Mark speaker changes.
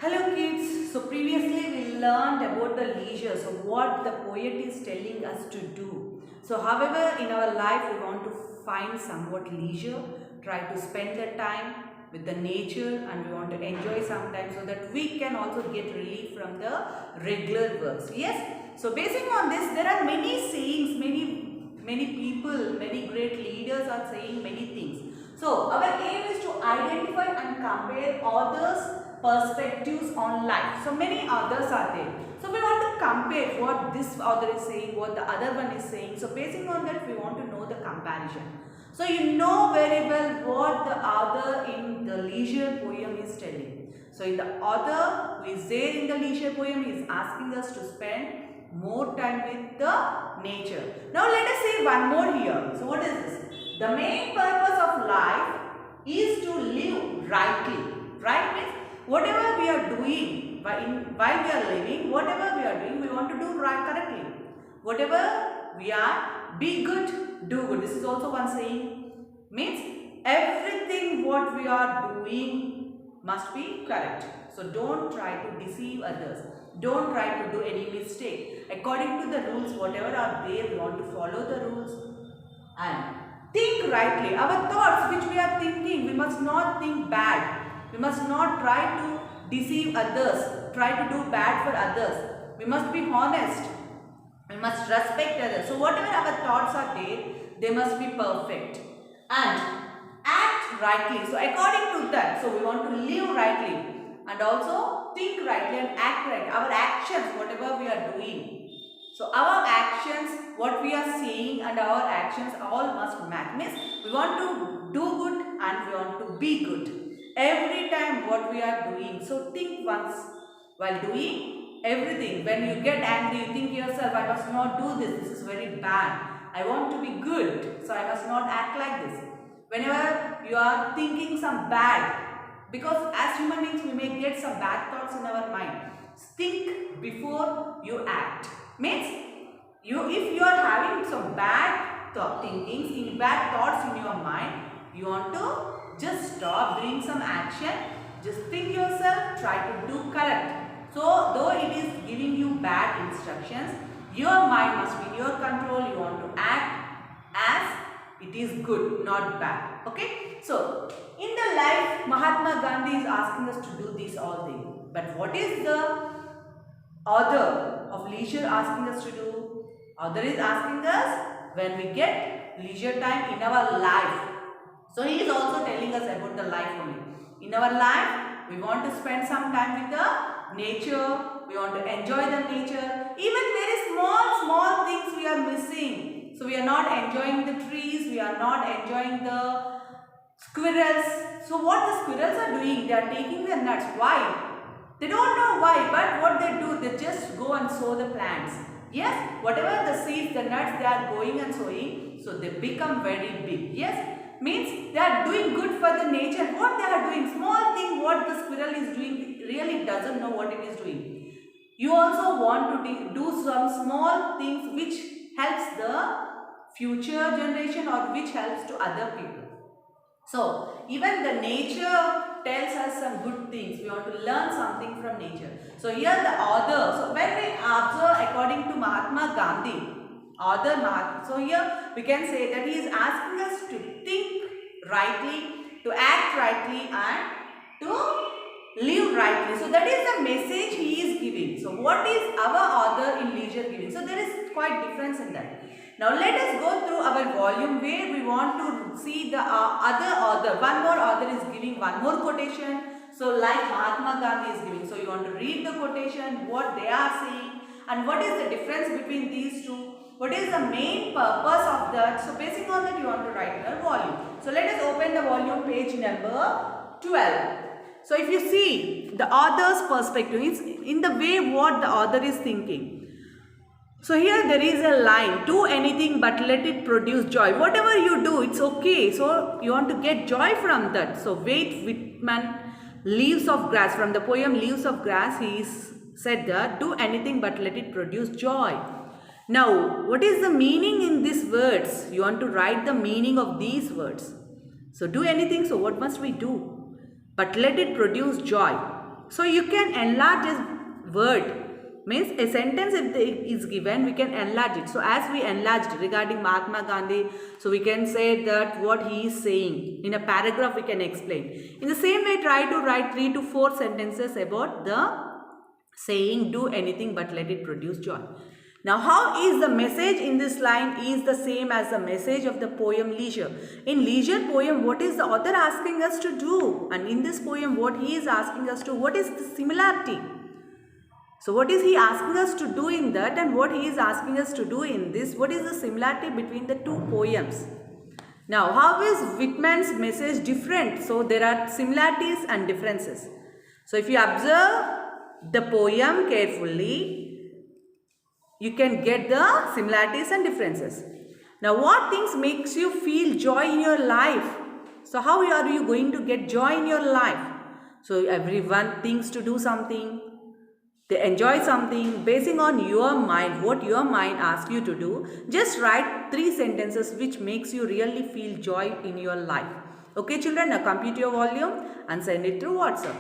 Speaker 1: Hello kids, so previously we learned about the leisure, so what the poet is telling us to do. So however in our life we want to find somewhat leisure, try to spend the time with the nature and we want to enjoy some time so that we can also get relief from the regular works. Yes, so basing on this there are many sayings, many people, many great leaders are saying many things. So our aim is to identify and compare others' perspectives on life. So many others are there. So we want to compare what this author is saying, what the other one is saying. So basing on that we want to know the comparison. So you know very well what the author in the leisure poem is telling. So in the author who is there in the leisure poem is asking us to spend more time with the nature. Now let us say one more here. So what is this? The main purpose of life is to live rightly. Right means whatever we are doing while we are living, whatever we are doing, we want to do right correctly. Whatever we are, be good, do good. This is also one saying. Means everything what we are doing must be correct. So don't try to deceive others. Don't try to do any mistake. According to the rules, whatever are there, we want to follow the rules and think rightly. Our thoughts which we are thinking, we must not think bad. We must not try to deceive others, try to do bad for others. We must be honest. We must respect others. So whatever our thoughts are there, they must be perfect. And act rightly. So according to that, so we want to live rightly and also think rightly and act right. Our actions, whatever we are doing. So our actions, what we are saying and our actions all must match. Means we want to do good and we want to be good. Every time what we are doing. So think once while doing everything. When you get angry, you think yourself, I must not do this. This is very bad. I want to be good. So I must not act like this. Whenever you are thinking some bad, because as human beings we may get some bad thoughts in our mind. Think before you act. Means if you are having some bad thinkings, bad thoughts in your mind, you want to just stop doing some action. Just think yourself, try to do correct. So though it is giving you bad instructions, your mind must be in your control. You want to act as it is good, not bad. Okay. So in the life, Mahatma Gandhi is asking us to do these all things. But what is the author of leisure asking us to do? Author is asking us when we get leisure time in our life. So he is also telling us about the life only. In our life, we want to spend some time with the nature. We want to enjoy the nature. Even very small things we are missing. So we are not enjoying the trees. We are not enjoying the squirrels. So what the squirrels are doing? They are taking the nuts. Why? They don't know why, but what they do, they just go and sow the plants. Yes, whatever the seeds, the nuts they are going and sowing, so they become very big. Yes, means they are doing good for the nature. What they are doing, small thing what the squirrel is doing, really doesn't know what it is doing. You also want to do some small things which helps the future generation or which helps to other people. So even the nature tells us some good things. We want to learn something from nature. So here the author, so when we observe according to Mahatma Gandhi, so here we can say that he is asking us to think rightly, to act rightly and to live rightly. So that is the message he is giving. So what is our author in leisure giving? So there is quite difference in that. Now let us go through our volume where we want to see the other author. One more author is giving one more quotation. So like Mahatma Gandhi is giving. So you want to read the quotation, what they are saying and what is the difference between these two. What is the main purpose of that? So basing on that you want to write in your volume. So let us open the volume page number 12. So if you see the author's perspective, it's in the way what the author is thinking. So here there is a line, do anything but let it produce joy. Whatever you do, it's okay. So you want to get joy from that. So Walt Whitman, Leaves of Grass, from the poem Leaves of Grass, he said that do anything but let it produce joy. Now, what is the meaning in these words? You want to write the meaning of these words. So do anything, so what must we do? But let it produce joy. So you can enlarge this word. Means a sentence if is given, we can enlarge it. So as we enlarged regarding Mahatma Gandhi, so we can say that what he is saying. In a paragraph we can explain. In the same way, try to write 3 to 4 sentences about the saying, do anything but let it produce joy. Now, how is the message in this line is the same as the message of the poem Leisure. In Leisure poem, what is the author asking us to do? And in this poem, what he is asking us to, what is the similarity? So, what is he asking us to do in that, and what he is asking us to do in this? What is the similarity between the two poems? Now, how is Whitman's message different? So, there are similarities and differences. So, if you observe the poem carefully, you can get the similarities and differences. Now, what things makes you feel joy in your life? So, how are you going to get joy in your life? So, everyone thinks to do something. They enjoy something basing on your mind, what your mind asks you to do. Just write 3 sentences which makes you really feel joy in your life. Okay children, now compute your volume and send it through WhatsApp.